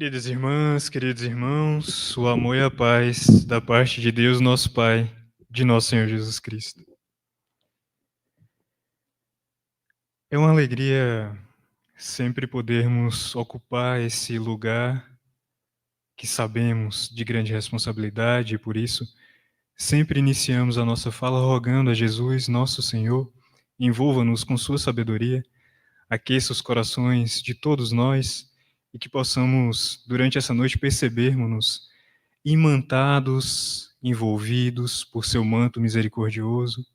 Queridas irmãs, queridos irmãos, o amor e a paz da parte de Deus, nosso Pai, de nosso Senhor Jesus Cristo. É uma alegria sempre podermos ocupar esse lugar que sabemos de grande responsabilidade e por isso sempre iniciamos a nossa fala rogando a Jesus, nosso Senhor, envolva-nos com sua sabedoria, aqueça os corações de todos nós e que possamos, durante essa noite, percebermos-nos imantados, envolvidos por seu manto misericordioso,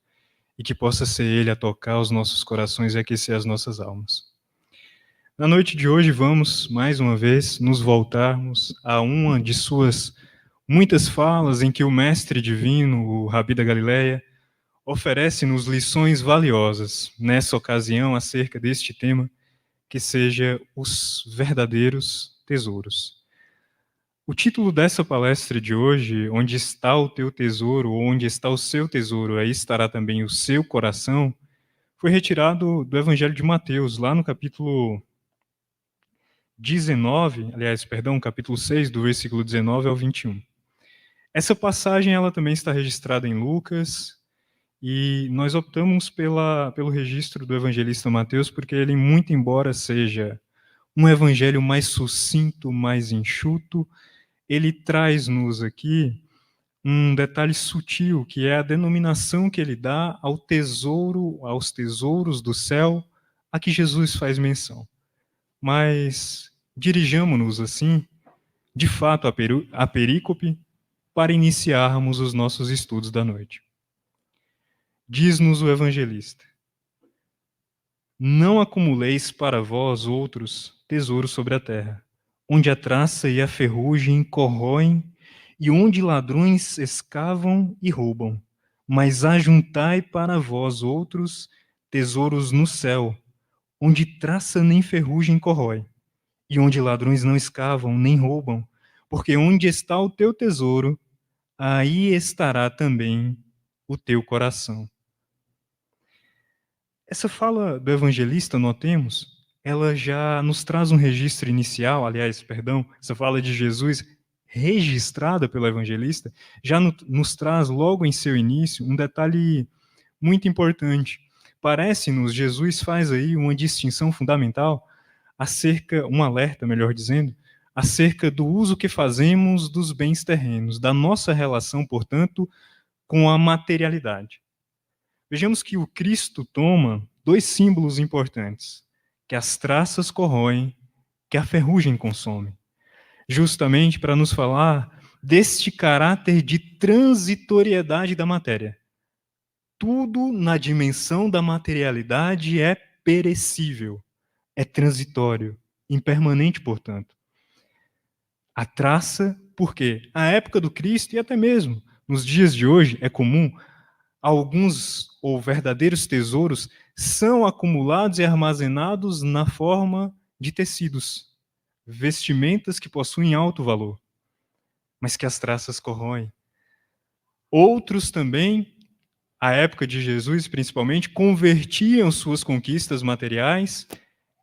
e que possa ser Ele a tocar os nossos corações e aquecer as nossas almas. Na noite de hoje vamos, mais uma vez, nos voltarmos a uma de suas muitas falas em que o Mestre Divino, o Rabi da Galileia, oferece-nos lições valiosas, nessa ocasião, acerca deste tema, que seja os verdadeiros tesouros. O título dessa palestra de hoje, Onde está o teu tesouro, ou onde está o seu tesouro, aí estará também o seu coração, foi retirado do Evangelho de Mateus, lá no capítulo capítulo 6, do versículo 19 ao 21. Essa passagem ela também está registrada em Lucas, e nós optamos pelo registro do evangelista Mateus, porque ele, muito embora seja um evangelho mais sucinto, mais enxuto, ele traz-nos aqui um detalhe sutil, que é a denominação que ele dá ao tesouro, aos tesouros do céu, a que Jesus faz menção. Mas dirijamo-nos, assim, de fato, à perícope, para iniciarmos os nossos estudos da noite. Diz-nos o evangelista: Não acumuleis para vós outros tesouros sobre a terra, onde a traça e a ferrugem corroem, e onde ladrões escavam e roubam. Mas ajuntai para vós outros tesouros no céu, onde traça nem ferrugem corrói, e onde ladrões não escavam nem roubam, porque onde está o teu tesouro, aí estará também o teu coração. Essa fala do evangelista, notemos, ela já nos traz um registro inicial, essa fala de Jesus registrada pelo evangelista, já nos traz logo em seu início um detalhe muito importante. Parece-nos, Jesus faz aí uma distinção fundamental um alerta, melhor dizendo, acerca do uso que fazemos dos bens terrenos, da nossa relação, portanto, com a materialidade. Vejamos que o Cristo toma dois símbolos importantes, que as traças corroem, que a ferrugem consome, justamente para nos falar deste caráter de transitoriedade da matéria. Tudo na dimensão da materialidade é perecível, é transitório, impermanente, portanto. A traça, porque a época do Cristo e até mesmo nos dias de hoje é comum alguns ou verdadeiros tesouros são acumulados e armazenados na forma de tecidos, vestimentas que possuem alto valor, mas que as traças corroem. Outros também, à época de Jesus principalmente, convertiam suas conquistas materiais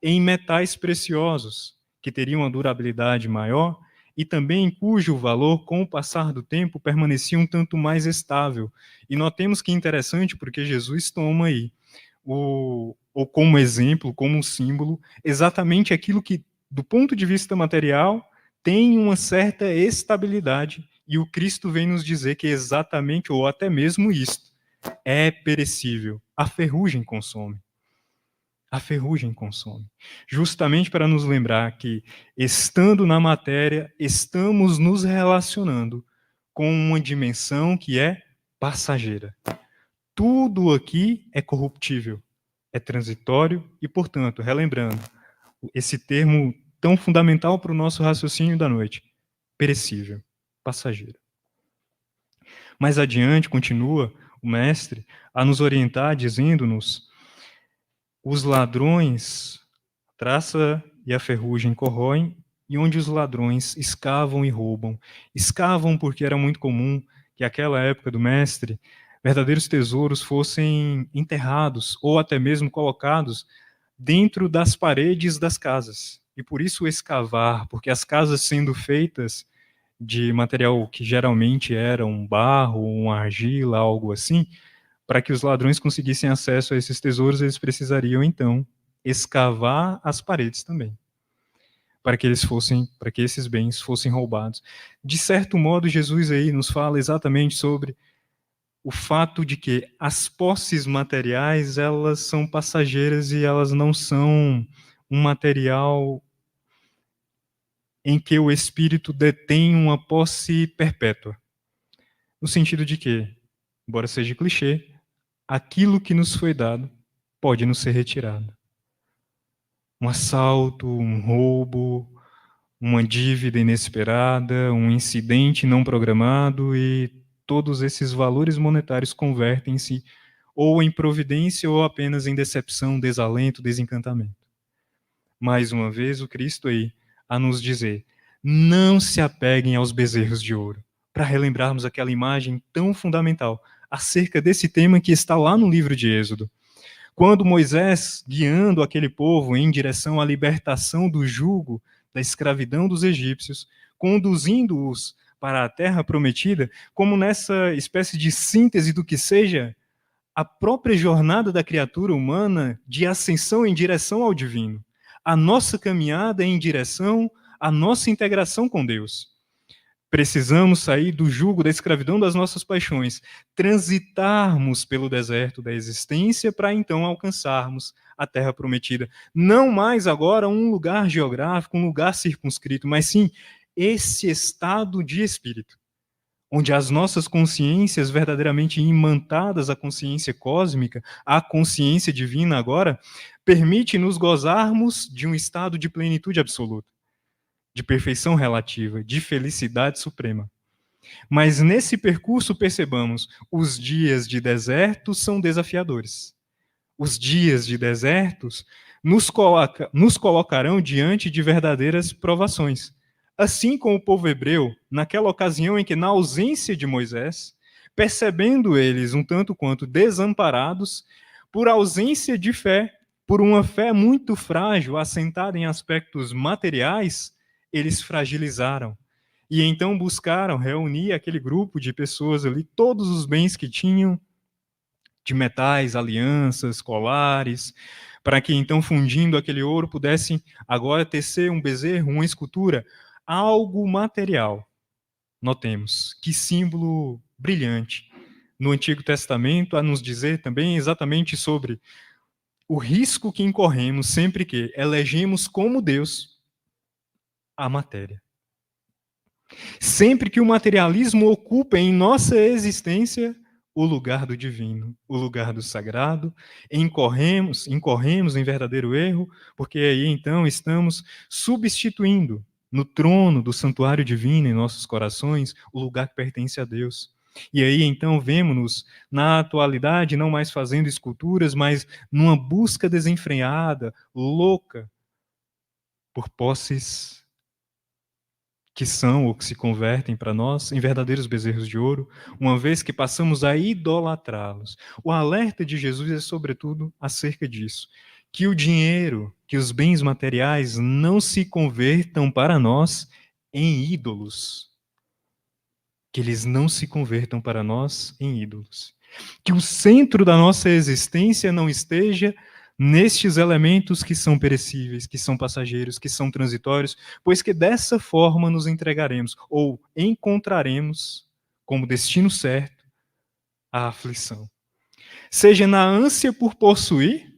em metais preciosos, que teriam uma durabilidade maior e também cujo valor, com o passar do tempo, permanecia um tanto mais estável. E notemos que é interessante, porque Jesus toma aí, ou como exemplo, como um símbolo, exatamente aquilo que, do ponto de vista material, tem uma certa estabilidade, e o Cristo vem nos dizer que exatamente, ou até mesmo isto, é perecível. A ferrugem consome. A ferrugem consome. Justamente para nos lembrar que, estando na matéria, estamos nos relacionando com uma dimensão que é passageira. Tudo aqui é corruptível, é transitório e, portanto, relembrando esse termo tão fundamental para o nosso raciocínio da noite, perecível, passageiro. Mais adiante, continua o mestre a nos orientar, dizendo-nos: os ladrões, a traça e a ferrugem corroem, e onde os ladrões escavam e roubam. Escavam porque era muito comum que, naquela época do mestre, verdadeiros tesouros fossem enterrados ou até mesmo colocados dentro das paredes das casas. e por isso escavar, porque as casas sendo feitas de material que geralmente era um barro, uma argila, algo assim, para que os ladrões conseguissem acesso a esses tesouros, eles precisariam então escavar as paredes também, para que esses bens fossem roubados. De certo modo, Jesus aí nos fala exatamente sobre o fato de que as posses materiais, elas são passageiras e elas não são um material em que o espírito detém uma posse perpétua. No sentido de que, embora seja clichê, aquilo que nos foi dado pode nos ser retirado. Um assalto, um roubo, uma dívida inesperada, um incidente não programado e todos esses valores monetários convertem-se ou em providência ou apenas em decepção, desalento, desencantamento. Mais uma vez, o Cristo aí a nos dizer: não se apeguem aos bezerros de ouro, para relembrarmos aquela imagem tão fundamental acerca desse tema que está lá no livro de Êxodo. Quando Moisés, guiando aquele povo em direção à libertação do jugo da escravidão dos egípcios, conduzindo-os para a terra prometida, como nessa espécie de síntese do que seja a própria jornada da criatura humana de ascensão em direção ao divino, a nossa caminhada em direção à nossa integração com Deus. Precisamos sair do jugo da escravidão das nossas paixões, transitarmos pelo deserto da existência para então alcançarmos a terra prometida. Não mais agora um lugar geográfico, um lugar circunscrito, mas sim esse estado de espírito, onde as nossas consciências verdadeiramente imantadas à consciência cósmica, à consciência divina agora, permite-nos gozarmos de um estado de plenitude absoluta, de perfeição relativa, de felicidade suprema. Mas nesse percurso, percebamos, os dias de deserto são desafiadores. Os dias de desertos nos colocarão diante de verdadeiras provações. Assim como o povo hebreu, naquela ocasião em que, na ausência de Moisés, percebendo eles um tanto quanto desamparados, por ausência de fé, por uma fé muito frágil, assentada em aspectos materiais, eles fragilizaram. E então buscaram reunir aquele grupo de pessoas ali, todos os bens que tinham, de metais, alianças, colares, para que então, fundindo aquele ouro, pudessem agora tecer um bezerro, uma escultura, algo material. Notemos, que símbolo brilhante no Antigo Testamento a nos dizer também exatamente sobre o risco que incorremos sempre que elegemos como Deus a matéria. Sempre que o materialismo ocupa em nossa existência o lugar do divino, o lugar do sagrado, incorremos em verdadeiro erro, porque aí então estamos substituindo no trono do santuário divino em nossos corações o lugar que pertence a Deus. E aí então vemos-nos na atualidade não mais fazendo esculturas, mas numa busca desenfreada, louca, por posses que são ou que se convertem para nós em verdadeiros bezerros de ouro, uma vez que passamos a idolatrá-los. O alerta de Jesus é, sobretudo, acerca disso, que o dinheiro, que os bens materiais não se convertam para nós em ídolos. Que eles não se convertam para nós em ídolos. Que o centro da nossa existência não esteja nestes elementos que são perecíveis, que são passageiros, que são transitórios, pois que dessa forma nos entregaremos ou encontraremos como destino certo a aflição. Seja na ânsia por possuir,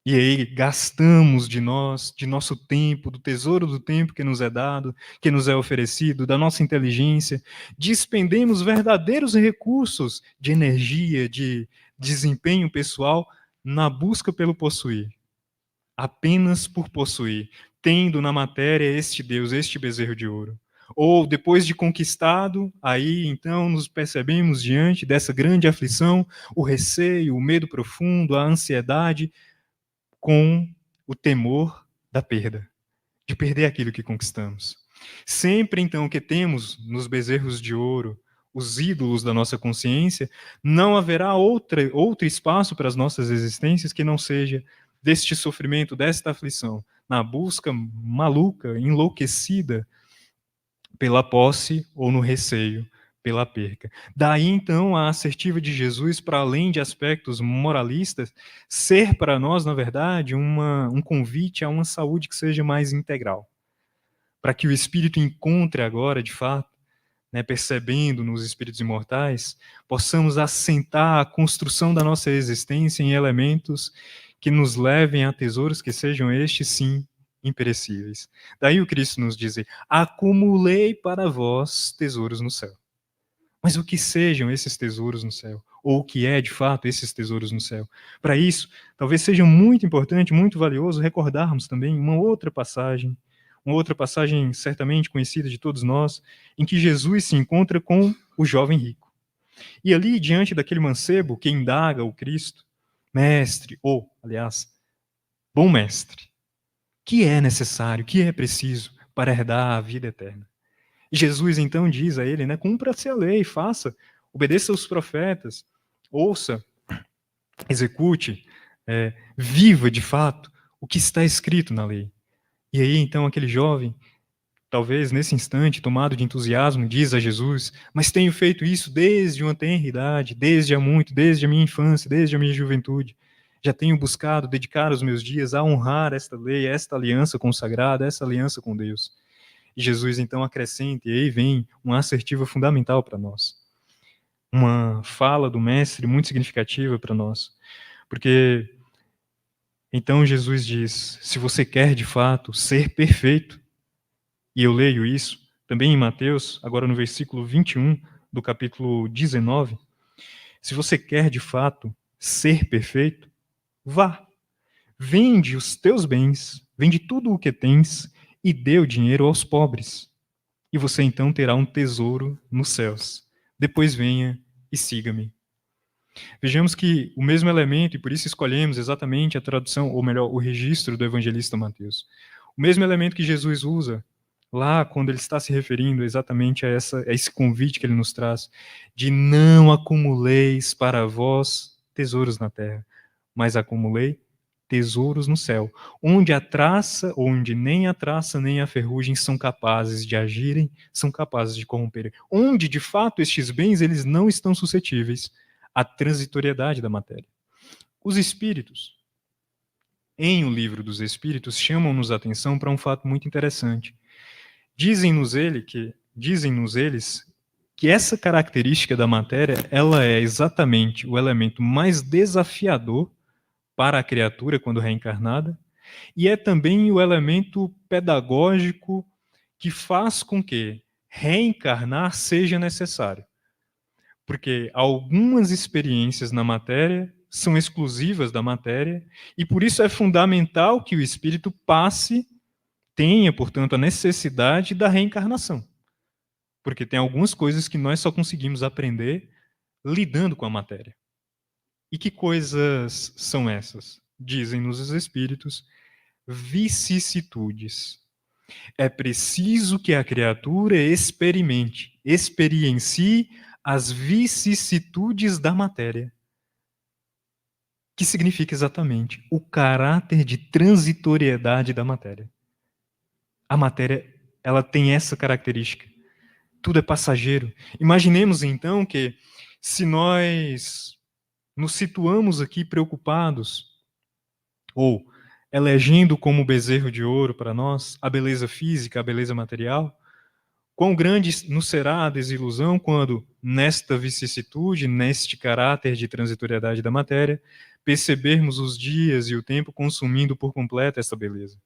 e aí gastamos de nós, de nosso tempo, do tesouro do tempo que nos é dado, que nos é oferecido, da nossa inteligência, despendemos verdadeiros recursos de energia, de desempenho pessoal na busca pelo possuir, apenas por possuir, tendo na matéria este Deus, este bezerro de ouro. Ou depois de conquistado, aí então nos percebemos diante dessa grande aflição, o receio, o medo profundo, a ansiedade, com o temor da perda, de perder aquilo que conquistamos. Sempre, então, que temos nos bezerros de ouro os ídolos da nossa consciência, não haverá outro espaço para as nossas existências que não seja deste sofrimento, desta aflição, na busca maluca, enlouquecida pela posse ou no receio pela perca. Daí, então, a assertiva de Jesus, para além de aspectos moralistas, ser para nós, na verdade, um convite a uma saúde que seja mais integral. Para que o espírito encontre agora, de fato, né, percebendo nos espíritos imortais, possamos assentar a construção da nossa existência em elementos que nos levem a tesouros que sejam estes, sim, imperecíveis. Daí o Cristo nos diz: acumulei para vós tesouros no céu. Mas o que sejam esses tesouros no céu? Ou o que é, de fato, esses tesouros no céu? Para isso, talvez seja muito importante, muito valioso recordarmos também uma outra passagem certamente conhecida de todos nós, em que Jesus se encontra com o jovem rico. E ali, diante daquele mancebo que indaga o Cristo, mestre, ou, aliás, bom mestre, que é necessário, que é preciso para herdar a vida eterna? E Jesus então diz a ele, né, cumpra-se a lei, faça, obedeça aos profetas, ouça, execute, viva de fato o que está escrito na lei. E aí então aquele jovem, talvez nesse instante, tomado de entusiasmo, diz a Jesus: mas tenho feito isso desde uma tenra idade, desde há muito, desde a minha infância, desde a minha juventude. Já tenho buscado dedicar os meus dias a honrar esta lei, esta aliança consagrada, essa aliança com Deus. E Jesus então acrescenta, e aí vem uma assertiva fundamental para nós. Uma fala do mestre muito significativa para nós. Porque então Jesus diz: se você quer de fato ser perfeito, e eu leio isso também em Mateus, agora no versículo 21 do capítulo 19, se você quer de fato ser perfeito, vá, vende os teus bens, vende tudo o que tens e dê o dinheiro aos pobres. E você então terá um tesouro nos céus. Depois venha e siga-me. Vejamos que o mesmo elemento, e por isso escolhemos exatamente a tradução, ou melhor, o registro do evangelista Mateus. O mesmo elemento que Jesus usa lá quando ele está se referindo exatamente a esse convite que ele nos traz, de não acumuleis para vós tesouros na terra, mas acumulei tesouros no céu, onde nem a traça nem a ferrugem são capazes de agirem, são capazes de corromperem. Onde, de fato, estes bens eles não estão suscetíveis à transitoriedade da matéria. Os espíritos, em O Livro dos Espíritos, chamam-nos a atenção para um fato muito interessante. Dizem-nos eles que essa característica da matéria, ela é exatamente o elemento mais desafiador para a criatura quando reencarnada, e é também o elemento pedagógico que faz com que reencarnar seja necessário. Porque algumas experiências na matéria são exclusivas da matéria, e por isso é fundamental que o espírito tenha, portanto, a necessidade da reencarnação. Porque tem algumas coisas que nós só conseguimos aprender lidando com a matéria. E que coisas são essas? Dizem-nos os espíritos: vicissitudes. É preciso que a criatura experiencie as vicissitudes da matéria. Que significa exatamente o caráter de transitoriedade da matéria. A matéria, ela tem essa característica. Tudo é passageiro. Imaginemos então que se nós nos situamos aqui preocupados, ou elegendo como bezerro de ouro para nós a beleza física, a beleza material, quão grande nos será a desilusão quando, nesta vicissitude, neste caráter de transitoriedade da matéria, percebermos os dias e o tempo consumindo por completo essa beleza.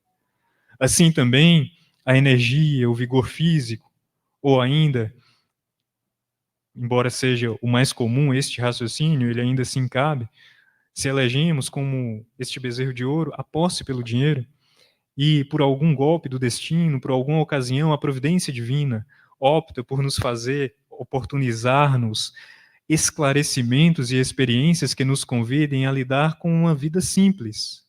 Assim também, a energia, o vigor físico, ou ainda, embora seja o mais comum este raciocínio, ele ainda assim cabe, se elegemos como este bezerro de ouro a posse pelo dinheiro, e por algum golpe do destino, por alguma ocasião, a providência divina opta por nos fazer oportunizar-nos esclarecimentos e experiências que nos convidem a lidar com uma vida simples.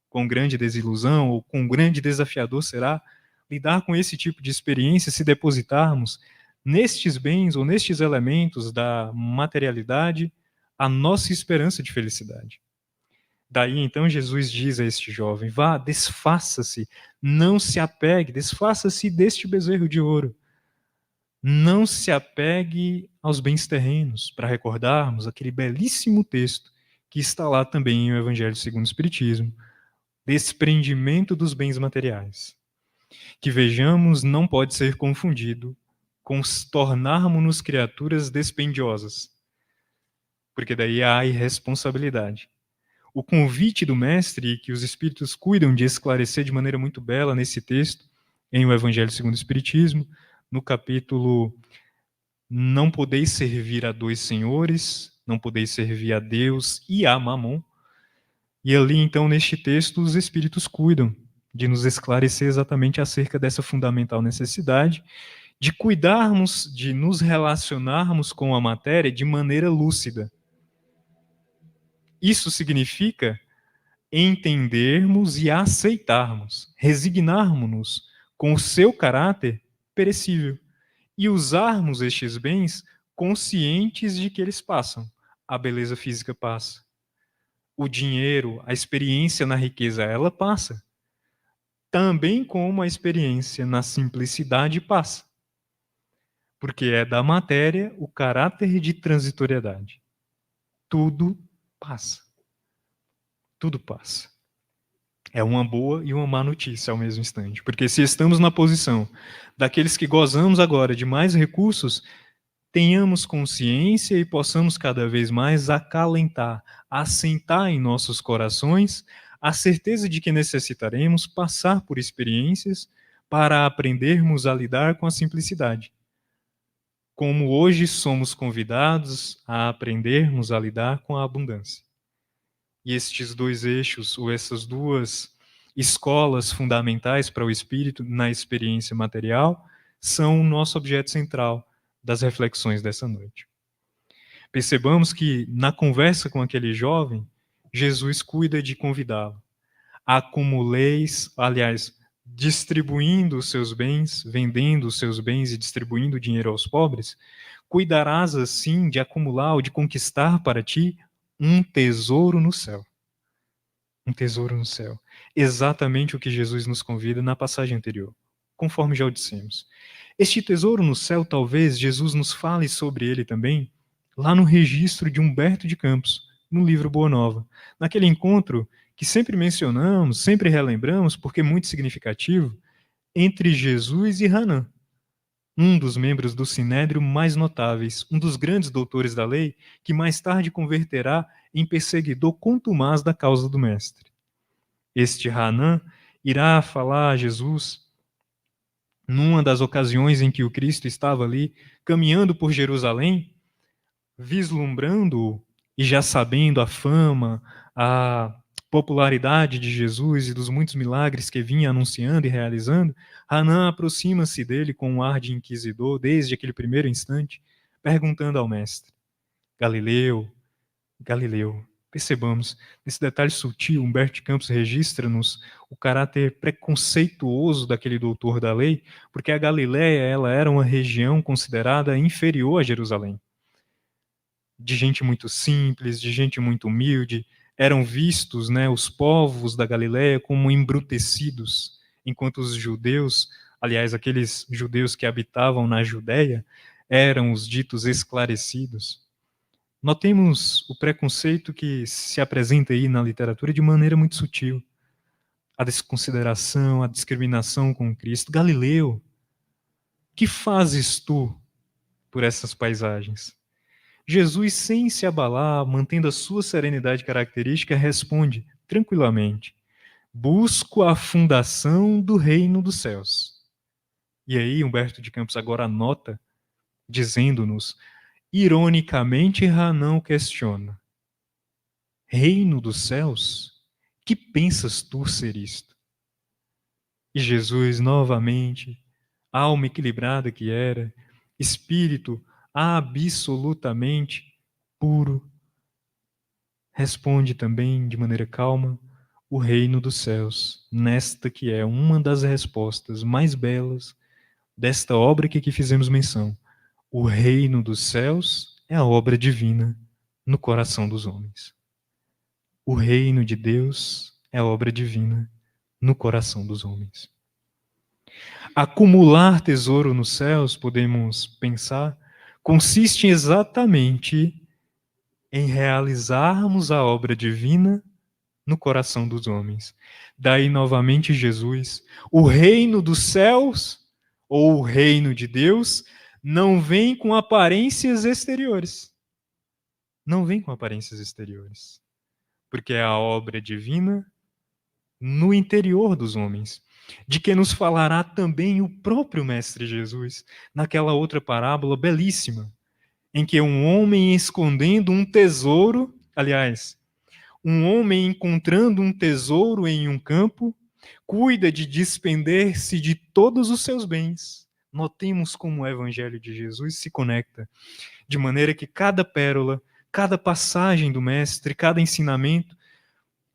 Com grande desilusão ou com grande desafiador será lidar com esse tipo de experiência se depositarmos nestes bens ou nestes elementos da materialidade a nossa esperança de felicidade. Daí então Jesus diz a este jovem: vá, desfaça-se, não se apegue, desfaça-se deste bezerro de ouro. Não se apegue aos bens terrenos, para recordarmos aquele belíssimo texto que está lá também em o Evangelho segundo o Espiritismo, desprendimento dos bens materiais. Que vejamos não pode ser confundido com tornarmos-nos criaturas dispendiosas, porque daí há irresponsabilidade. O convite do mestre, que os espíritos cuidam de esclarecer de maneira muito bela nesse texto, em o Evangelho segundo o Espiritismo, no capítulo Não podeis servir a dois senhores, não podeis servir a Deus e a Mamon. E ali, então, neste texto, os espíritos cuidam de nos esclarecer exatamente acerca dessa fundamental necessidade de cuidarmos, de nos relacionarmos com a matéria de maneira lúcida. Isso significa entendermos e aceitarmos, resignarmos-nos com o seu caráter perecível e usarmos estes bens conscientes de que eles passam. A beleza física passa. O dinheiro, a experiência na riqueza, ela passa. Também como a experiência na simplicidade passa. Porque é da matéria o caráter de transitoriedade. Tudo passa. Tudo passa. É uma boa e uma má notícia ao mesmo instante. Porque se estamos na posição daqueles que gozamos agora de mais recursos, tenhamos consciência e possamos cada vez mais acalentar, assentar em nossos corações a certeza de que necessitaremos passar por experiências para aprendermos a lidar com a simplicidade. Como hoje somos convidados a aprendermos a lidar com a abundância. E estes dois eixos, ou essas duas escolas fundamentais para o espírito na experiência material, são o nosso objeto central das reflexões dessa noite. Percebamos que, na conversa com aquele jovem, Jesus cuida de convidá-lo. Acumuleis, aliás, distribuindo os seus bens, vendendo os seus bens e distribuindo dinheiro aos pobres, cuidarás assim de acumular ou de conquistar para ti um tesouro no céu. Um tesouro no céu. Exatamente o que Jesus nos convida na passagem anterior, conforme já o dissemos. Este tesouro no céu, talvez Jesus nos fale sobre ele também, lá no registro de Humberto de Campos, no livro Boa Nova. Naquele encontro que sempre mencionamos, sempre relembramos, porque é muito significativo, entre Jesus e Hanan, um dos membros do Sinédrio mais notáveis, um dos grandes doutores da lei, que mais tarde converterá em perseguidor contumaz da causa do Mestre. Este Hanan irá falar a Jesus numa das ocasiões em que o Cristo estava ali caminhando por Jerusalém, vislumbrando e já sabendo a fama, a popularidade de Jesus e dos muitos milagres que vinha anunciando e realizando, Hanan aproxima-se dele com um ar de inquisidor desde aquele primeiro instante, perguntando ao mestre: Galileu, Galileu. Percebamos, nesse detalhe sutil, Humberto de Campos registra-nos o caráter preconceituoso daquele doutor da lei, porque a Galiléia ela era uma região considerada inferior a Jerusalém. De gente muito simples, de gente muito humilde, eram vistos, né, os povos da Galiléia como embrutecidos, enquanto os judeus, aliás, aqueles judeus que habitavam na Judéia, eram os ditos esclarecidos. Notemos o preconceito que se apresenta aí na literatura de maneira muito sutil. A desconsideração, a discriminação com Cristo. Galileu, que fazes tu por essas paisagens? Jesus, sem se abalar, mantendo a sua serenidade característica, responde tranquilamente: busco a fundação do reino dos céus. E aí Humberto de Campos agora anota, dizendo-nos, ironicamente, Hanan questiona: reino dos céus? Que pensas tu ser isto? E Jesus, novamente, alma equilibrada que era, espírito absolutamente puro, responde também de maneira calma: o reino dos céus, nesta que é uma das respostas mais belas desta obra que aqui fizemos menção. O reino dos céus é a obra divina no coração dos homens. O reino de Deus é obra divina no coração dos homens. Acumular tesouro nos céus, podemos pensar, consiste exatamente em realizarmos a obra divina no coração dos homens. Daí, novamente, Jesus, o reino dos céus, ou o reino de Deus, não vem com aparências exteriores. Não vem com aparências exteriores. Porque é a obra divina no interior dos homens, de que nos falará também o próprio Mestre Jesus, naquela outra parábola belíssima, em que um homem escondendo um tesouro, aliás, um homem encontrando um tesouro em um campo, cuida de despender-se de todos os seus bens. Notemos como o Evangelho de Jesus se conecta, de maneira que cada pérola, cada passagem do Mestre, cada ensinamento,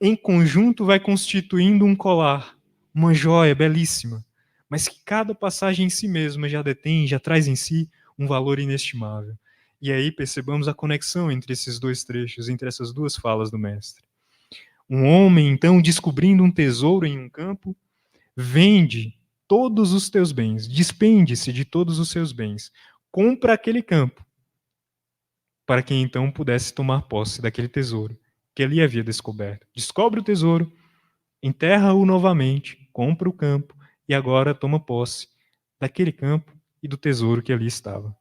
em conjunto vai constituindo um colar, uma joia belíssima, mas que cada passagem em si mesma já detém, já traz em si um valor inestimável. E aí percebamos a conexão entre esses dois trechos, entre essas duas falas do Mestre. Um homem, então, descobrindo um tesouro em um campo, vende todos os teus bens, despende-se de todos os seus bens, compra aquele campo, para que então pudesse tomar posse daquele tesouro que ele havia descoberto. Descobre o tesouro, enterra-o novamente, compra o campo e agora toma posse daquele campo e do tesouro que ali estava.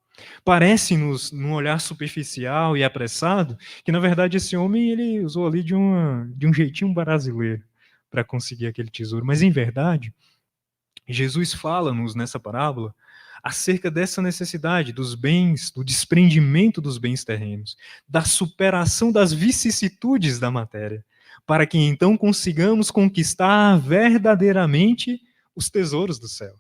Parece-nos, num olhar superficial e apressado, que na verdade esse homem ele usou ali de um jeitinho brasileiro para conseguir aquele tesouro. Mas em verdade, Jesus fala-nos nessa parábola acerca dessa necessidade dos bens, do desprendimento dos bens terrenos, da superação das vicissitudes da matéria, para que então consigamos conquistar verdadeiramente os tesouros do céu.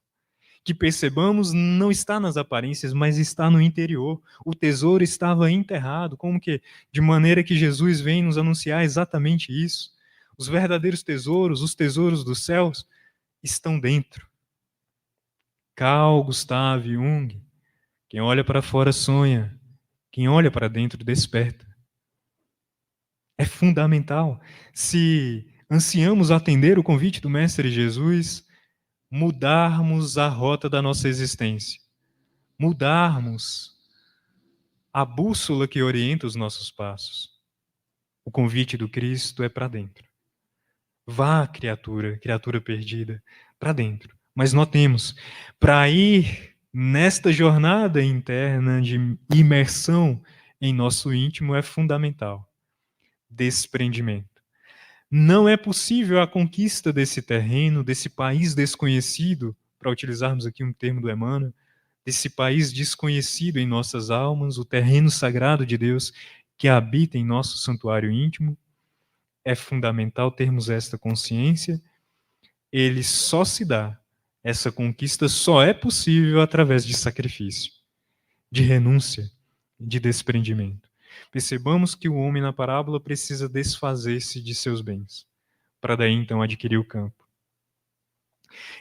Que percebamos não está nas aparências, mas está no interior. O tesouro estava enterrado, como que de maneira que Jesus vem nos anunciar exatamente isso. Os verdadeiros tesouros, os tesouros dos céus, estão dentro. Carl Gustav Jung, quem olha para fora sonha, quem olha para dentro desperta. É fundamental. Se ansiamos atender o convite do Mestre Jesus, mudarmos a rota da nossa existência, mudarmos a bússola que orienta os nossos passos. O convite do Cristo é para dentro. Vá, criatura, criatura perdida, para dentro. Mas notemos, para ir nesta jornada interna de imersão em nosso íntimo é fundamental desprendimento. Não é possível a conquista desse terreno, desse país desconhecido, para utilizarmos aqui um termo do Emmanuel, desse país desconhecido em nossas almas, o terreno sagrado de Deus que habita em nosso santuário íntimo. É fundamental termos esta consciência. Ele só se dá, essa conquista só é possível através de sacrifício, de renúncia, de desprendimento. Percebamos que o homem na parábola precisa desfazer-se de seus bens, para daí então adquirir o campo.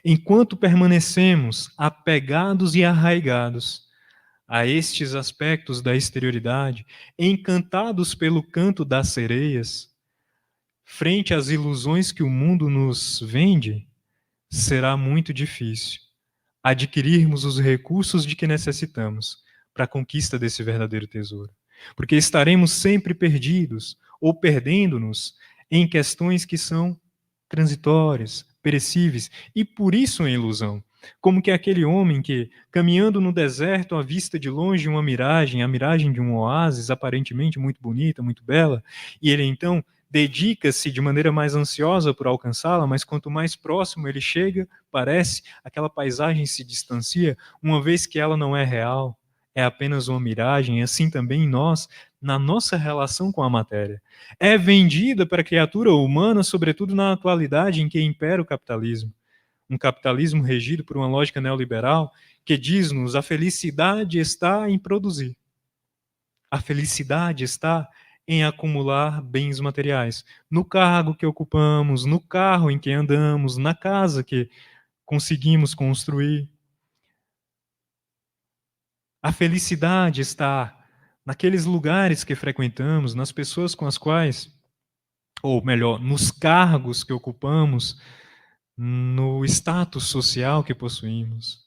Enquanto permanecemos apegados e arraigados a estes aspectos da exterioridade, encantados pelo canto das sereias, frente às ilusões que o mundo nos vende, será muito difícil adquirirmos os recursos de que necessitamos para a conquista desse verdadeiro tesouro. Porque estaremos sempre perdidos ou perdendo-nos em questões que são transitórias, perecíveis, e por isso em ilusão. Como que aquele homem que, caminhando no deserto, avista de longe uma miragem, a miragem de um oásis aparentemente muito bonita, muito bela, e ele então dedica-se de maneira mais ansiosa por alcançá-la, mas quanto mais próximo ele chega, parece, aquela paisagem se distancia, uma vez que ela não é real, é apenas uma miragem, assim também nós, na nossa relação com a matéria. É vendida para a criatura humana, sobretudo na atualidade em que impera o capitalismo. Um capitalismo regido por uma lógica neoliberal que diz-nos a felicidade está em produzir. A felicidade está em acumular bens materiais. No cargo que ocupamos, no carro em que andamos, na casa que conseguimos construir. A felicidade está naqueles lugares que frequentamos, nas pessoas com as quais ou melhor, nos cargos que ocupamos, no status social que possuímos.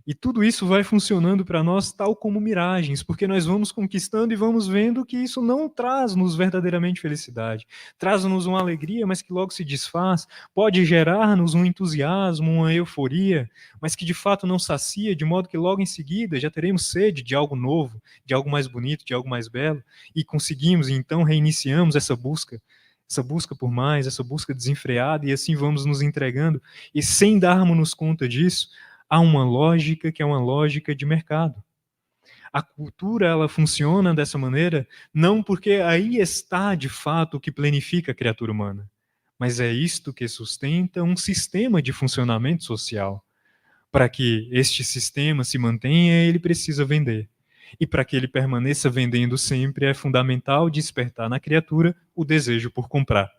E tudo isso vai funcionando para nós tal como miragens, porque nós vamos conquistando e vamos vendo que isso não traz-nos verdadeiramente felicidade. Traz-nos uma alegria, mas que logo se desfaz, pode gerar-nos um entusiasmo, uma euforia, mas que de fato não sacia, de modo que logo em seguida já teremos sede de algo novo, de algo mais bonito, de algo mais belo, e conseguimos, e então reiniciamos essa busca por mais, essa busca desenfreada, e assim vamos nos entregando, e sem darmos conta disso, há uma lógica que é uma lógica de mercado. A cultura ela funciona dessa maneira não porque aí está de fato o que planifica a criatura humana, mas é isto que sustenta um sistema de funcionamento social. Para que este sistema se mantenha, ele precisa vender. E para que ele permaneça vendendo sempre, é fundamental despertar na criatura o desejo por comprar.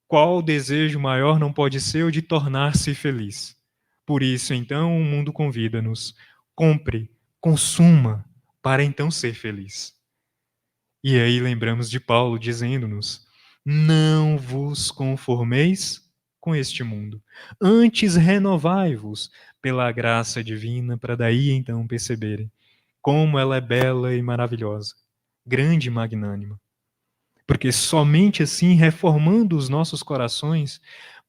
Qual desejo maior não pode ser o de tornar-se feliz? Por isso, então, o mundo convida-nos: compre, consuma, para então ser feliz. E aí lembramos de Paulo dizendo-nos: não vos conformeis com este mundo, antes renovai-vos pela graça divina, para daí então perceberem como ela é bela e maravilhosa, grande e magnânima. Porque somente assim, reformando os nossos corações,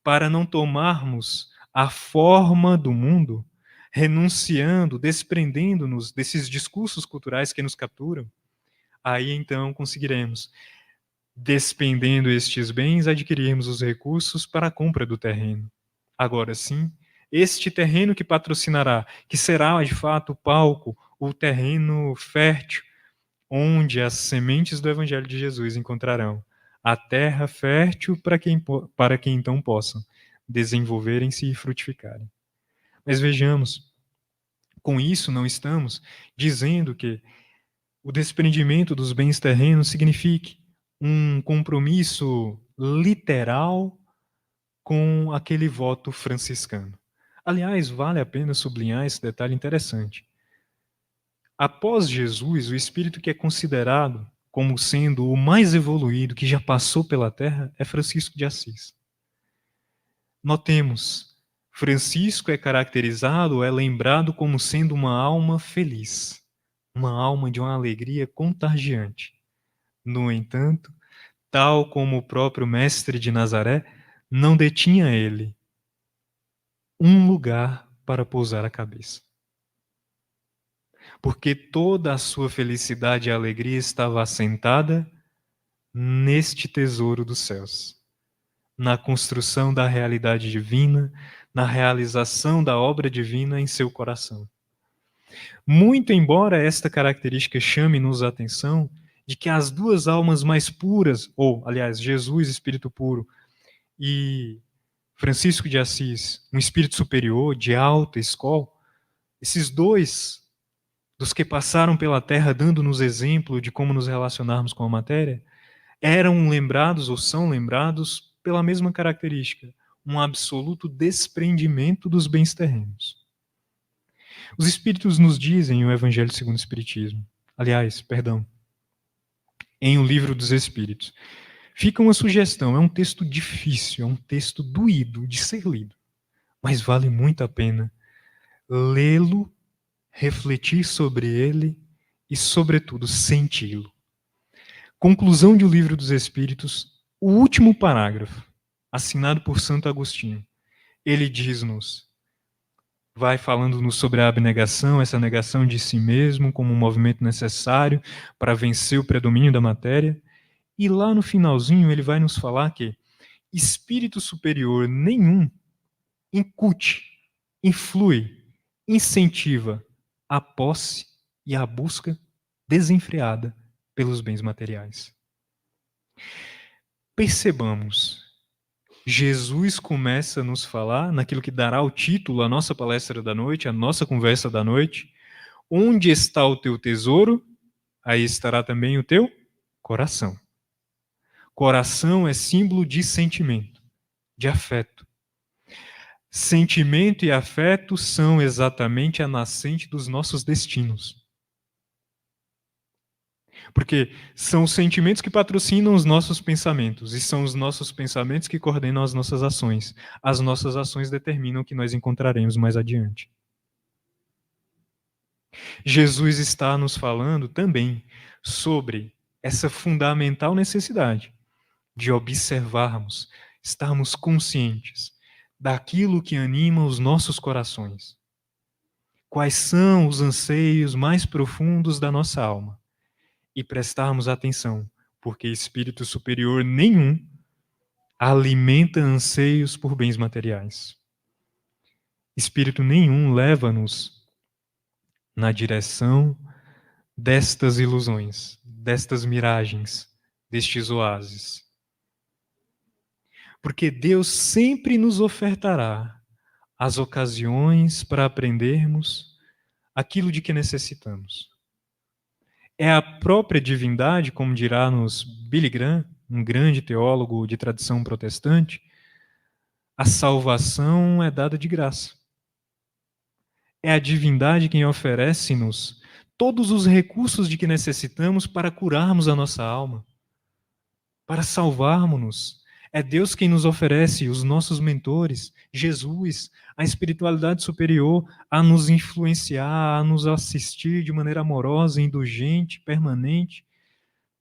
para não tomarmos a forma do mundo, renunciando, desprendendo-nos desses discursos culturais que nos capturam, aí então conseguiremos, despendendo estes bens, adquirirmos os recursos para a compra do terreno. Agora sim, este terreno que patrocinará, que será de fato o palco, o terreno fértil, onde as sementes do Evangelho de Jesus encontrarão a terra fértil para que então possam desenvolverem-se e frutificarem. Mas vejamos, com isso não estamos dizendo que o desprendimento dos bens terrenos signifique um compromisso literal com aquele voto franciscano. Aliás, vale a pena sublinhar esse detalhe interessante. Após Jesus, o espírito que é considerado como sendo o mais evoluído que já passou pela Terra é Francisco de Assis. Notemos, Francisco é caracterizado, é lembrado como sendo uma alma feliz, uma alma de uma alegria contagiante. No entanto, tal como o próprio mestre de Nazaré, não detinha ele um lugar para pousar a cabeça. Porque toda a sua felicidade e alegria estava assentada neste tesouro dos céus, na construção da realidade divina, na realização da obra divina em seu coração. Muito embora esta característica chame-nos a atenção de que as duas almas mais puras, ou, aliás, Jesus, espírito puro, e Francisco de Assis, um espírito superior, de alta escola, esses dois dos que passaram pela Terra dando-nos exemplo de como nos relacionarmos com a matéria, eram lembrados ou são lembrados pela mesma característica, um absoluto desprendimento dos bens terrenos. Os Espíritos nos dizem em o Evangelho segundo o Espiritismo, aliás, perdão, em O Livro dos Espíritos, fica uma sugestão, é um texto difícil, é um texto doído de ser lido, mas vale muito a pena lê-lo, refletir sobre ele e, sobretudo, senti-lo. Conclusão de O Livro dos Espíritos, o último parágrafo, assinado por Santo Agostinho. Ele diz-nos, vai falando-nos sobre a abnegação, essa negação de si mesmo como um movimento necessário para vencer o predomínio da matéria. E lá no finalzinho ele vai nos falar que espírito superior nenhum incute, influi, incentiva a posse e a busca desenfreada pelos bens materiais. Percebamos, Jesus começa a nos falar, naquilo que dará o título à nossa palestra da noite, à nossa conversa da noite, onde está o teu tesouro, aí estará também o teu coração. Coração é símbolo de sentimento, de afeto. Sentimento e afeto são exatamente a nascente dos nossos destinos. Porque são os sentimentos que patrocinam os nossos pensamentos, e são os nossos pensamentos que coordenam as nossas ações. As nossas ações determinam o que nós encontraremos mais adiante. Jesus está nos falando também sobre essa fundamental necessidade de observarmos, estarmos conscientes daquilo que anima os nossos corações. Quais são os anseios mais profundos da nossa alma? E prestarmos atenção, porque espírito superior nenhum alimenta anseios por bens materiais. Espírito nenhum leva-nos na direção destas ilusões, destas miragens, destes oásis. Porque Deus sempre nos ofertará as ocasiões para aprendermos aquilo de que necessitamos. É a própria divindade, como dirá-nos Billy Graham, um grande teólogo de tradição protestante, a salvação é dada de graça. É a divindade quem oferece-nos todos os recursos de que necessitamos para curarmos a nossa alma, para salvarmos-nos. É Deus quem nos oferece os nossos mentores, Jesus, a espiritualidade superior, a nos influenciar, a nos assistir de maneira amorosa, indulgente, permanente,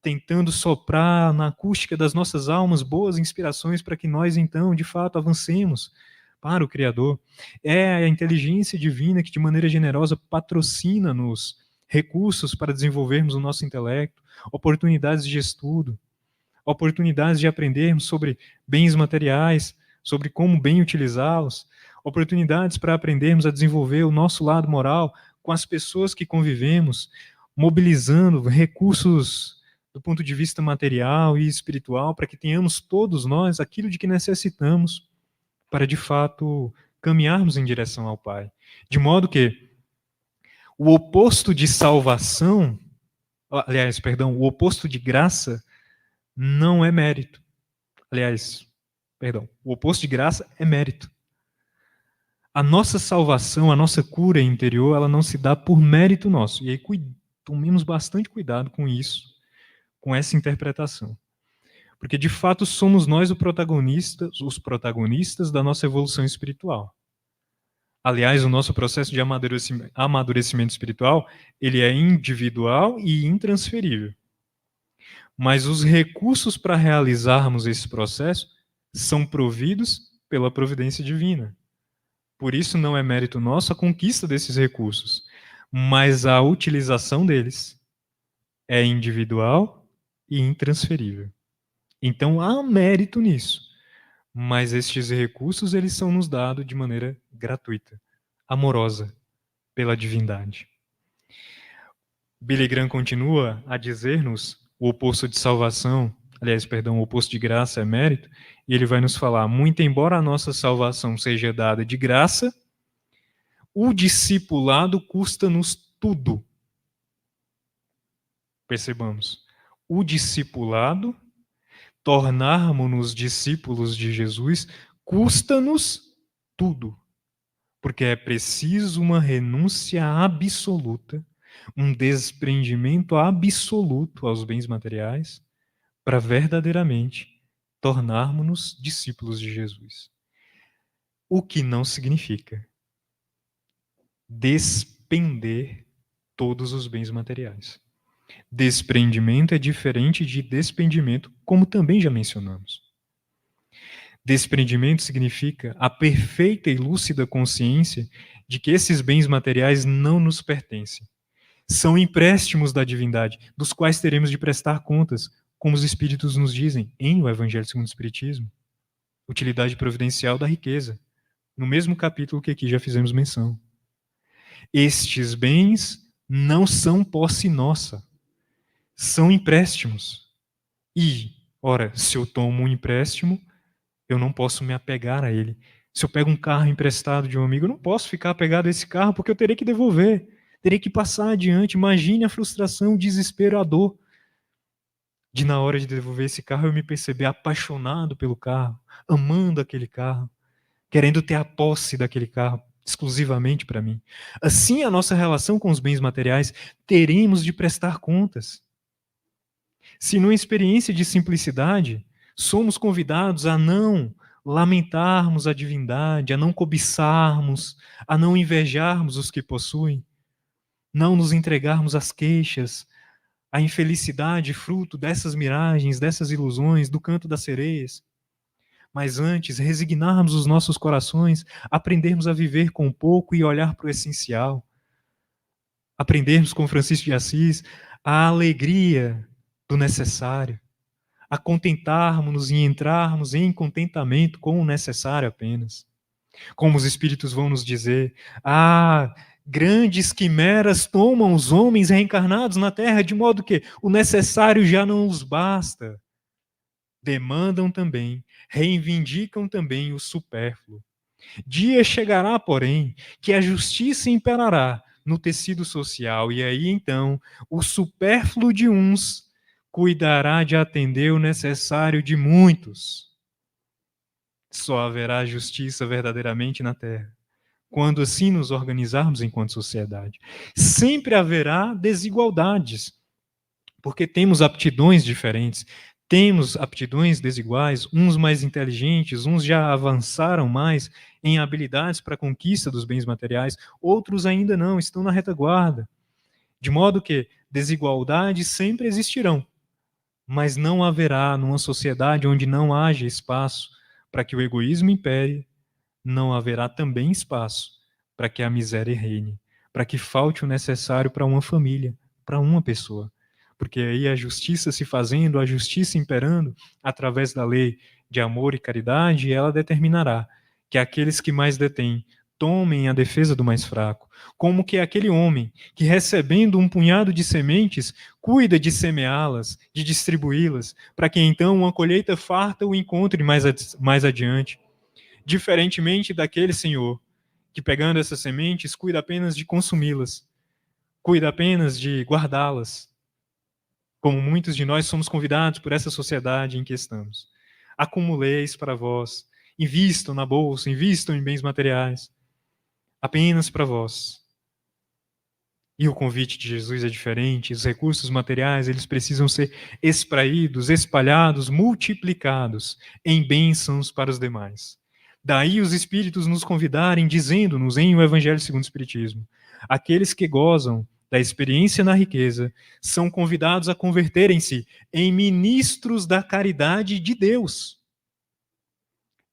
tentando soprar na acústica das nossas almas boas inspirações para que nós, então, de fato, avancemos para o Criador. É a inteligência divina que, de maneira generosa, patrocina-nos recursos para desenvolvermos o nosso intelecto, oportunidades de estudo, oportunidades de aprendermos sobre bens materiais, sobre como bem utilizá-los, oportunidades para aprendermos a desenvolver o nosso lado moral com as pessoas que convivemos, mobilizando recursos do ponto de vista material e espiritual para que tenhamos todos nós aquilo de que necessitamos para, de fato, caminharmos em direção ao Pai. De modo que o oposto de salvação, aliás, perdão, o oposto de graça não é mérito. Aliás, perdão, o oposto de graça é mérito. A nossa salvação, a nossa cura interior, ela não se dá por mérito nosso. E aí tomemos bastante cuidado com isso, com essa interpretação. Porque, de fato, somos nós os protagonistas da nossa evolução espiritual. Aliás, o nosso processo de amadurecimento espiritual, ele é individual e intransferível. Mas os recursos para realizarmos esse processo são providos pela providência divina. Por isso não é mérito nosso a conquista desses recursos, mas a utilização deles é individual e intransferível. Então há mérito nisso, mas estes recursos eles são nos dados de maneira gratuita, amorosa, pela divindade. Billy Graham continua a dizer-nos o oposto de salvação, o oposto de graça é mérito, e ele vai nos falar, muito embora a nossa salvação seja dada de graça, o discipulado custa-nos tudo. Percebamos, o discipulado, tornarmos-nos discípulos de Jesus, custa-nos tudo, porque é preciso uma renúncia absoluta, um desprendimento absoluto aos bens materiais, para verdadeiramente tornarmos-nos discípulos de Jesus. O que não significa despender todos os bens materiais. Desprendimento é diferente de despendimento, como também já mencionamos. Desprendimento significa a perfeita e lúcida consciência de que esses bens materiais não nos pertencem. São empréstimos da divindade, dos quais teremos de prestar contas, como os Espíritos nos dizem em O Evangelho segundo o Espiritismo. Utilidade providencial da riqueza, no mesmo capítulo que aqui já fizemos menção. Estes bens não são posse nossa, são empréstimos. E, ora, se eu tomo um empréstimo, eu não posso me apegar a ele. Se eu pego um carro emprestado de um amigo, eu não posso ficar apegado a esse carro, porque eu terei que devolver, terei que passar adiante. Imagine a frustração, o desespero, a dor de, na hora de devolver esse carro, eu me perceber apaixonado pelo carro, amando aquele carro, querendo ter a posse daquele carro exclusivamente para mim. Assim, a nossa relação com os bens materiais, teremos de prestar contas. Se numa experiência de simplicidade, somos convidados a não lamentarmos a divindade, a não cobiçarmos, a não invejarmos os que possuem, não nos entregarmos às queixas, à infelicidade fruto dessas miragens, dessas ilusões, do canto das sereias, mas antes resignarmos os nossos corações, aprendermos a viver com pouco e olhar para o essencial, aprendermos com Francisco de Assis a alegria do necessário, a contentarmos-nos e entrarmos em contentamento com o necessário apenas. Como os Espíritos vão nos dizer, grandes quimeras tomam os homens reencarnados na Terra, de modo que o necessário já não os basta. Demandam também, reivindicam também o supérfluo. Dia chegará, porém, que a justiça imperará no tecido social, e aí então o supérfluo de uns cuidará de atender o necessário de muitos. Só haverá justiça verdadeiramente na Terra quando assim nos organizarmos enquanto sociedade. Sempre haverá desigualdades, porque temos aptidões diferentes, temos aptidões desiguais, uns mais inteligentes, uns já avançaram mais em habilidades para a conquista dos bens materiais, outros ainda não, estão na retaguarda. De modo que desigualdades sempre existirão, mas não haverá, numa sociedade onde não haja espaço para que o egoísmo impere, não haverá também espaço para que a miséria reine, para que falte o necessário para uma família, para uma pessoa. Porque aí a justiça se fazendo, a justiça imperando, através da lei de amor e caridade, ela determinará que aqueles que mais detêm tomem a defesa do mais fraco, como que aquele homem que, recebendo um punhado de sementes, cuida de semeá-las, de distribuí-las, para que então uma colheita farta o encontre mais adiante. Diferentemente daquele senhor que, pegando essas sementes, cuida apenas de consumi-las, cuida apenas de guardá-las, como muitos de nós somos convidados por essa sociedade em que estamos. Acumuleis para vós, invistam na bolsa, invistam em bens materiais, apenas para vós. E o convite de Jesus é diferente, os recursos materiais, eles precisam ser espraídos, espalhados, multiplicados em bênçãos para os demais. Daí os Espíritos nos convidarem, dizendo-nos em o Evangelho segundo o Espiritismo, aqueles que gozam da experiência na riqueza são convidados a converterem-se em ministros da caridade de Deus.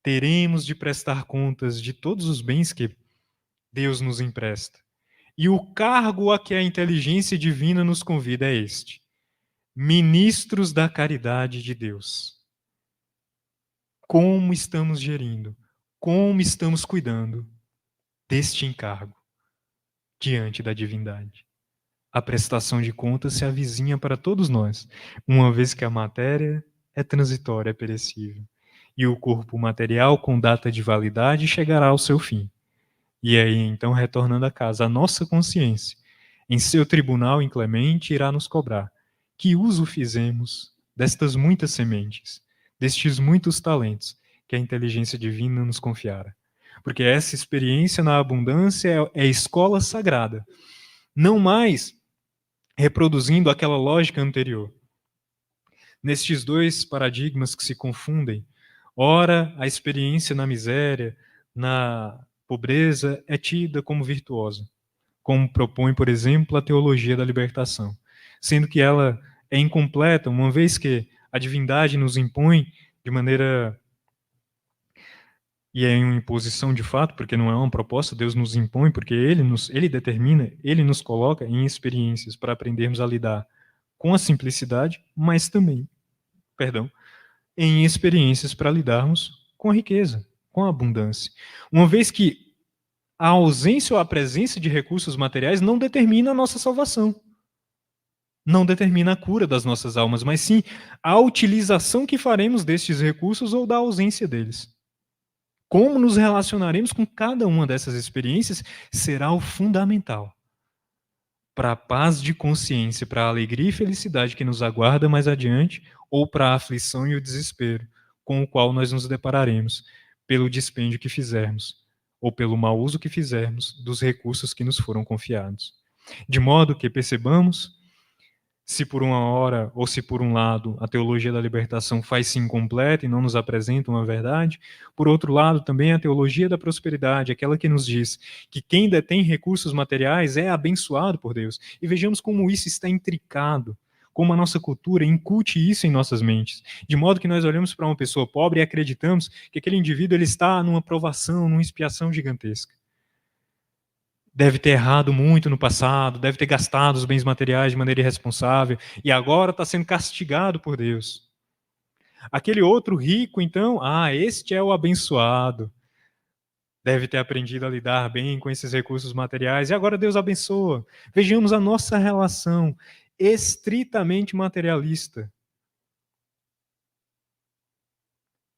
Teremos de prestar contas de todos os bens que Deus nos empresta. E o cargo a que a inteligência divina nos convida é este: ministros da caridade de Deus. Como estamos gerindo, como estamos cuidando deste encargo diante da divindade? A prestação de contas se avizinha para todos nós, uma vez que a matéria é transitória, é perecível, e o corpo material, com data de validade, chegará ao seu fim. E aí, então, retornando a casa, a nossa consciência, em seu tribunal inclemente, irá nos cobrar. Que uso fizemos destas muitas sementes, destes muitos talentos que a inteligência divina nos confiara? Porque essa experiência na abundância é escola sagrada. Não mais reproduzindo aquela lógica anterior. Nestes dois paradigmas que se confundem, ora a experiência na miséria, na pobreza é tida como virtuosa, como propõe, por exemplo, a teologia da libertação, sendo que ela é incompleta, uma vez que a divindade nos impõe de maneira, e é uma imposição de fato, porque não é uma proposta, Deus nos impõe, porque ele determina, ele nos coloca em experiências para aprendermos a lidar com a simplicidade, mas também, em experiências para lidarmos com a riqueza, com a abundância. Uma vez que a ausência ou a presença de recursos materiais não determina a nossa salvação, não determina a cura das nossas almas, mas sim a utilização que faremos destes recursos ou da ausência deles. Como nos relacionaremos com cada uma dessas experiências será o fundamental para a paz de consciência, para a alegria e felicidade que nos aguarda mais adiante, ou para a aflição e o desespero com o qual nós nos depararemos pelo dispêndio que fizermos, ou pelo mau uso que fizermos dos recursos que nos foram confiados. De modo que percebamos, se por uma hora ou se por um lado a teologia da libertação faz-se incompleta e não nos apresenta uma verdade, por outro lado também a teologia da prosperidade, aquela que nos diz que quem detém recursos materiais é abençoado por Deus. E vejamos como isso está intricado, como a nossa cultura incute isso em nossas mentes, de modo que nós olhamos para uma pessoa pobre e acreditamos que aquele indivíduo ele está numa provação, numa expiação gigantesca. Deve ter errado muito no passado, deve ter gastado os bens materiais de maneira irresponsável e agora está sendo castigado por Deus. Aquele outro rico, então, este é o abençoado. Deve ter aprendido a lidar bem com esses recursos materiais e agora Deus abençoa. Vejamos a nossa relação estritamente materialista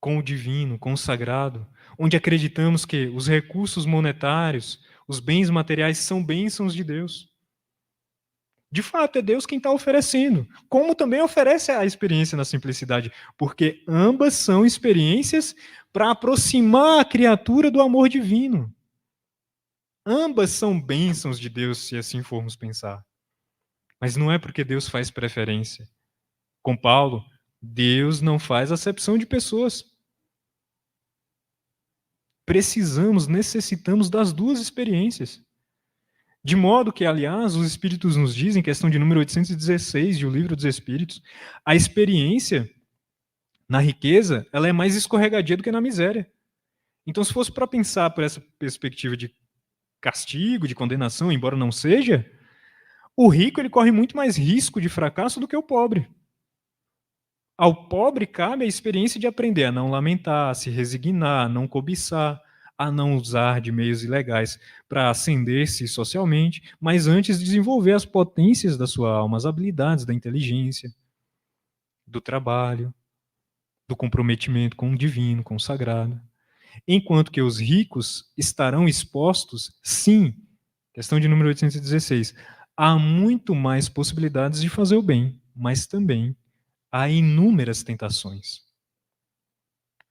com o divino, com o sagrado, onde acreditamos que os recursos monetários, os bens materiais são bênçãos de Deus. De fato, é Deus quem está oferecendo, como também oferece a experiência na simplicidade, porque ambas são experiências para aproximar a criatura do amor divino. Ambas são bênçãos de Deus, se assim formos pensar. Mas não é porque Deus faz preferência. Com Paulo, Deus não faz acepção de pessoas. Necessitamos das duas experiências. De modo que, aliás, os Espíritos nos dizem, questão de número 816 de O Livro dos Espíritos, a experiência na riqueza, ela é mais escorregadia do que na miséria. Então, se fosse para pensar por essa perspectiva de castigo, de condenação, embora não seja, o rico ele corre muito mais risco de fracasso do que o pobre. Ao pobre cabe a experiência de aprender a não lamentar, a se resignar, a não cobiçar, a não usar de meios ilegais para ascender-se socialmente, mas antes desenvolver as potências da sua alma, as habilidades da inteligência, do trabalho, do comprometimento com o divino, com o sagrado. Enquanto que os ricos estarão expostos, sim, questão de número 816, há muito mais possibilidades de fazer o bem, mas também há inúmeras tentações.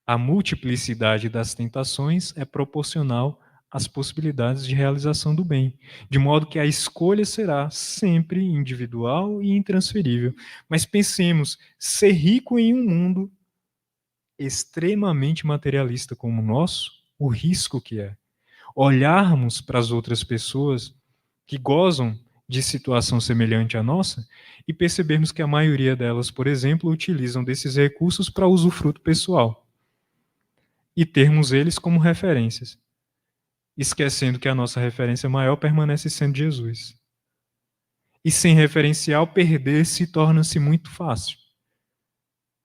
A multiplicidade das tentações é proporcional às possibilidades de realização do bem, de modo que a escolha será sempre individual e intransferível. Mas pensemos, ser rico em um mundo extremamente materialista como o nosso, o risco que é. Olharmos para as outras pessoas que gozam de situação semelhante à nossa e percebermos que a maioria delas, por exemplo, utilizam desses recursos para usufruto pessoal e termos eles como referências, esquecendo que a nossa referência maior permanece sendo Jesus. E sem referencial, perder-se torna-se muito fácil.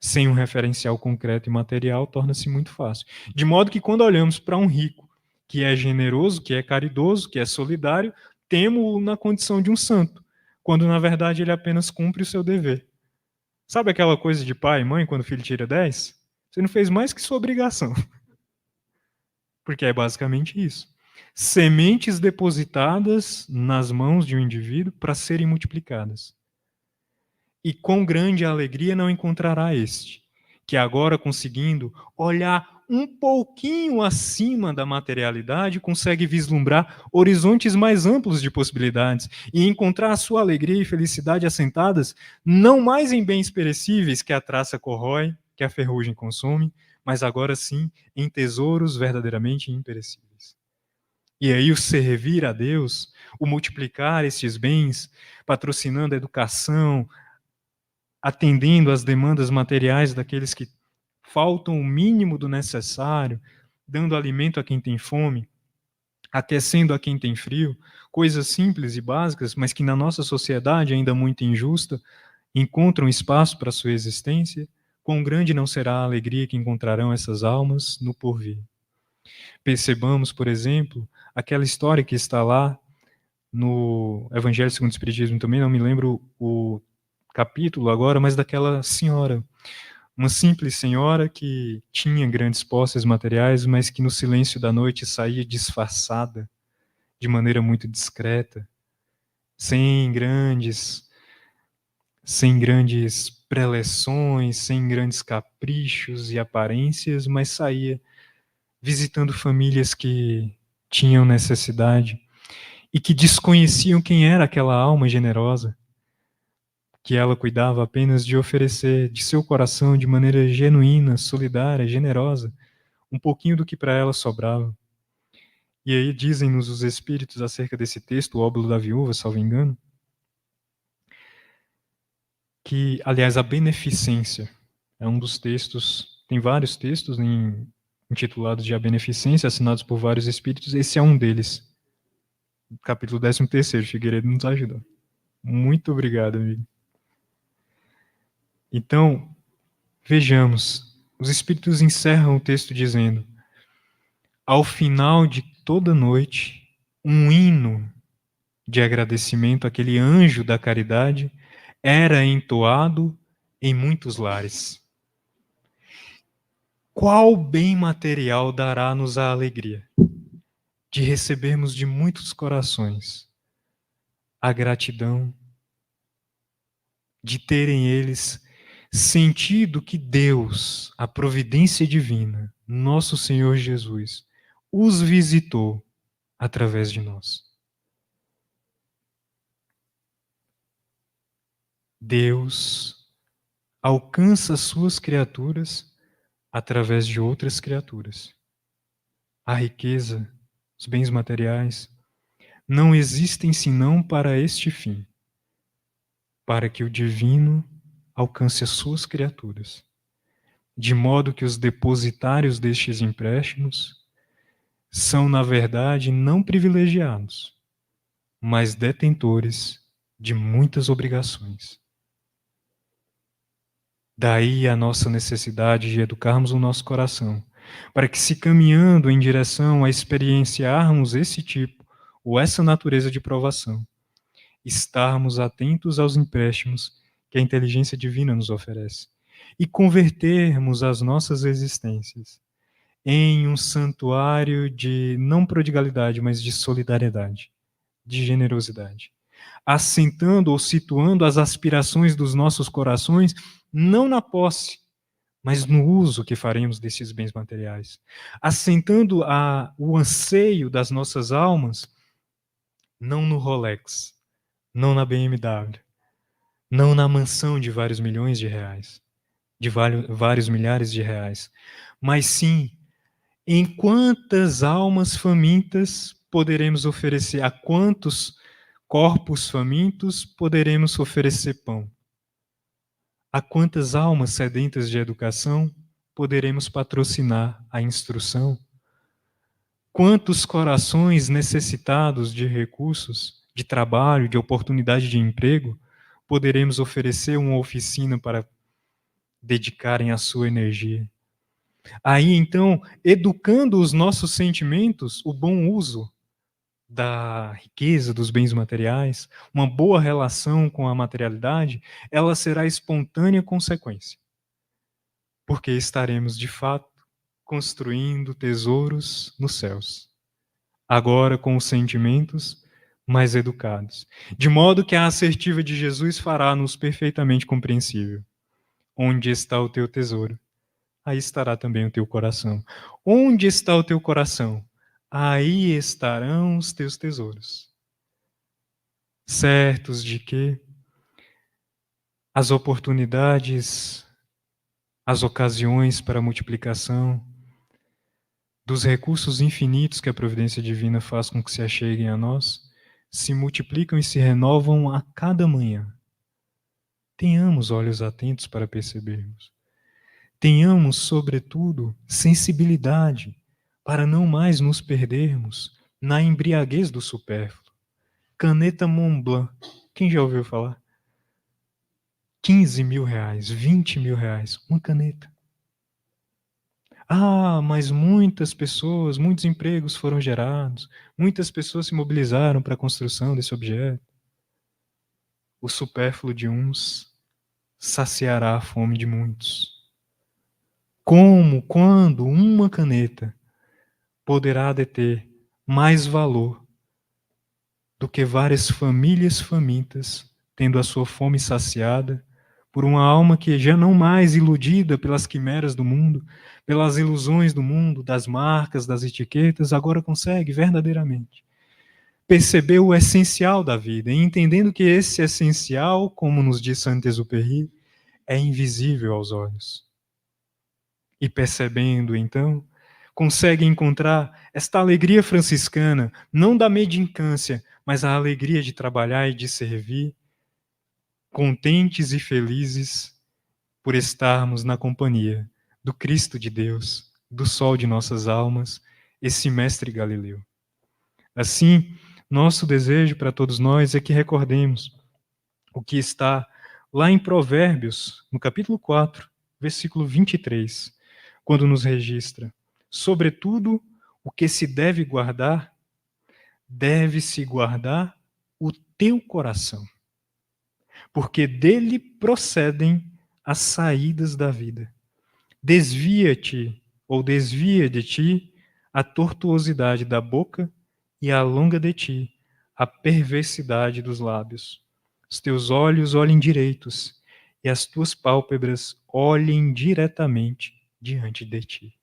Sem um referencial concreto e material, torna-se muito fácil. De modo que quando olhamos para um rico que é generoso, que é caridoso, que é solidário, temo-o na condição de um santo, quando na verdade ele apenas cumpre o seu dever. Sabe aquela coisa de pai e mãe quando o filho tira 10? Você não fez mais que sua obrigação. Porque é basicamente isso. Sementes depositadas nas mãos de um indivíduo para serem multiplicadas. E com grande alegria não encontrará este, que agora conseguindo olhar um pouquinho acima da materialidade, consegue vislumbrar horizontes mais amplos de possibilidades e encontrar a sua alegria e felicidade assentadas não mais em bens perecíveis que a traça corrói, que a ferrugem consome, mas agora sim em tesouros verdadeiramente imperecíveis. E aí o servir a Deus, o multiplicar estes bens, patrocinando a educação, atendendo às demandas materiais daqueles que faltam o mínimo do necessário, dando alimento a quem tem fome, aquecendo a quem tem frio, coisas simples e básicas, mas que na nossa sociedade ainda muito injusta, encontram espaço para a sua existência, quão grande não será a alegria que encontrarão essas almas no porvir. Percebamos, por exemplo, aquela história que está lá no Evangelho segundo o Espiritismo, também não me lembro o capítulo agora, mas daquela senhora, uma simples senhora que tinha grandes posses materiais, mas que no silêncio da noite saía disfarçada, de maneira muito discreta, sem grandes preleções, sem grandes caprichos e aparências, mas saía visitando famílias que tinham necessidade e que desconheciam quem era aquela alma generosa, que ela cuidava apenas de oferecer de seu coração, de maneira genuína, solidária, generosa, um pouquinho do que para ela sobrava. E aí dizem-nos os espíritos acerca desse texto, o óbolo da viúva, salvo engano, que, aliás, a beneficência é um dos textos, tem vários textos intitulados de A Beneficência, assinados por vários espíritos, esse é um deles. Capítulo 13º, Figueiredo nos ajudou. Muito obrigado, amigo. Então, vejamos, os espíritos encerram o texto dizendo: ao final de toda noite, um hino de agradecimento àquele anjo da caridade era entoado em muitos lares. Qual bem material dará-nos a alegria de recebermos de muitos corações a gratidão, de terem eles sentido que Deus, a providência divina, nosso Senhor Jesus, os visitou através de nós. Deus alcança as suas criaturas através de outras criaturas. A riqueza, os bens materiais, não existem senão para este fim, para que o divino alcance as suas criaturas, de modo que os depositários destes empréstimos são, na verdade, não privilegiados, mas detentores de muitas obrigações. Daí a nossa necessidade de educarmos o nosso coração, para que, se caminhando em direção a experienciarmos esse tipo ou essa natureza de provação, estarmos atentos aos empréstimos que a inteligência divina nos oferece e convertermos as nossas existências em um santuário de não prodigalidade, mas de solidariedade, de generosidade, assentando ou situando as aspirações dos nossos corações não na posse, mas no uso que faremos desses bens materiais, assentando o anseio das nossas almas não no Rolex, não na BMW, não na mansão de vários milhões de reais, de vários milhares de reais, mas sim em quantas almas famintas poderemos oferecer, a quantos corpos famintos poderemos oferecer pão, a quantas almas sedentas de educação poderemos patrocinar a instrução, quantos corações necessitados de recursos, de trabalho, de oportunidade de emprego, poderemos oferecer uma oficina para dedicarem a sua energia. Aí, então, educando os nossos sentimentos, o bom uso da riqueza, dos bens materiais, uma boa relação com a materialidade, ela será espontânea consequência. Porque estaremos, de fato, construindo tesouros nos céus. Agora com os sentimentos mais educados. De modo que a assertiva de Jesus fará-nos perfeitamente compreensível. Onde está o teu tesouro? Aí estará também o teu coração. Onde está o teu coração? Aí estarão os teus tesouros. Certos de que as oportunidades, as ocasiões para a multiplicação dos recursos infinitos que a providência divina faz com que se acheguem a nós, se multiplicam e se renovam a cada manhã. Tenhamos olhos atentos para percebermos. Tenhamos, sobretudo, sensibilidade para não mais nos perdermos na embriaguez do supérfluo. Caneta Montblanc, quem já ouviu falar? 15 mil reais, 20 mil reais, uma caneta. Ah, mas muitas pessoas, muitos empregos foram gerados, muitas pessoas se mobilizaram para a construção desse objeto. O supérfluo de uns saciará a fome de muitos. Como, quando uma caneta poderá deter mais valor do que várias famílias famintas, tendo a sua fome saciada por uma alma que já não mais iludida pelas quimeras do mundo, pelas ilusões do mundo, das marcas, das etiquetas, agora consegue verdadeiramente perceber o essencial da vida, e entendendo que esse essencial, como nos diz Saint-Exupéry, é invisível aos olhos. E percebendo, então, consegue encontrar esta alegria franciscana, não da mendicância, mas a alegria de trabalhar e de servir, contentes e felizes por estarmos na companhia do Cristo de Deus, do sol de nossas almas, esse mestre Galileu. Assim, nosso desejo para todos nós é que recordemos o que está lá em Provérbios, no capítulo 4, versículo 23, quando nos registra: sobretudo, o que se deve-se guardar o teu coração, porque dele procedem as saídas da vida. Desvia-te, ou desvia de ti, a tortuosidade da boca e alonga de ti a perversidade dos lábios. Os teus olhos olhem direitos e as tuas pálpebras olhem diretamente diante de ti.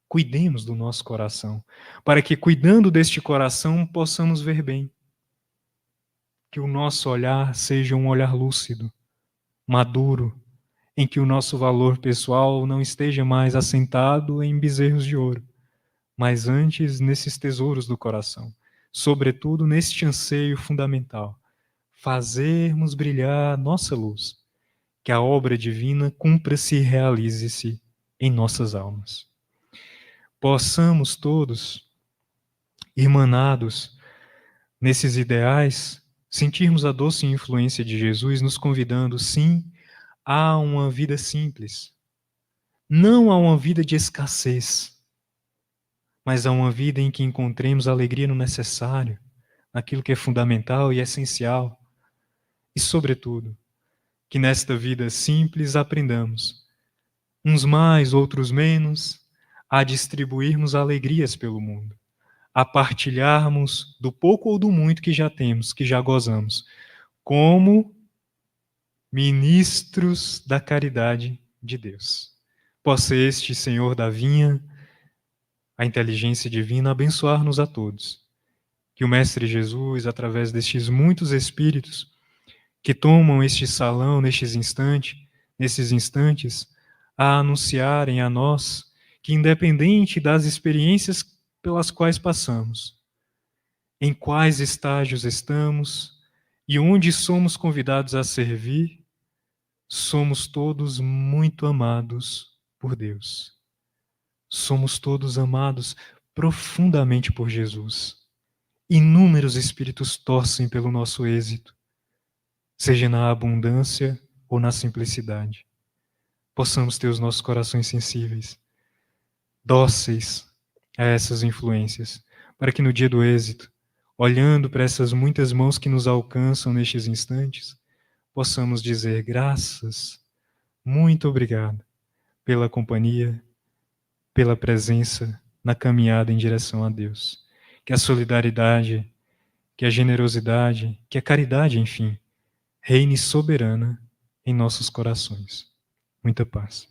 Cuidemos do nosso coração, para que, cuidando deste coração, possamos ver bem. Que o nosso olhar seja um olhar lúcido, maduro, em que o nosso valor pessoal não esteja mais assentado em bezerros de ouro, mas antes nesses tesouros do coração, sobretudo neste anseio fundamental, fazermos brilhar nossa luz, que a obra divina cumpra-se e realize-se em nossas almas. Possamos todos, irmanados nesses ideais, sentirmos a doce influência de Jesus nos convidando, sim, a uma vida simples, não a uma vida de escassez, mas a uma vida em que encontremos alegria no necessário, naquilo que é fundamental e essencial, e, sobretudo, que nesta vida simples aprendamos, uns mais, outros menos, a distribuirmos alegrias pelo mundo, a partilharmos do pouco ou do muito que já temos, que já gozamos, como ministros da caridade de Deus. Possa este Senhor da vinha, a inteligência divina, abençoar-nos a todos. Que o Mestre Jesus, através destes muitos espíritos que tomam este salão nesses instantes, a anunciarem a nós que, independente das experiências pelas quais passamos, em quais estágios estamos e onde somos convidados a servir, somos todos muito amados por Deus. Somos todos amados profundamente por Jesus. Inúmeros espíritos torcem pelo nosso êxito, seja na abundância ou na simplicidade. Possamos ter os nossos corações sensíveis, dóceis a essas influências, para que no dia do êxito, olhando para essas muitas mãos que nos alcançam nestes instantes, possamos dizer graças, muito obrigado pela companhia, pela presença na caminhada em direção a Deus. Que a solidariedade, que a generosidade, que a caridade, enfim, reine soberana em nossos corações. Muita paz.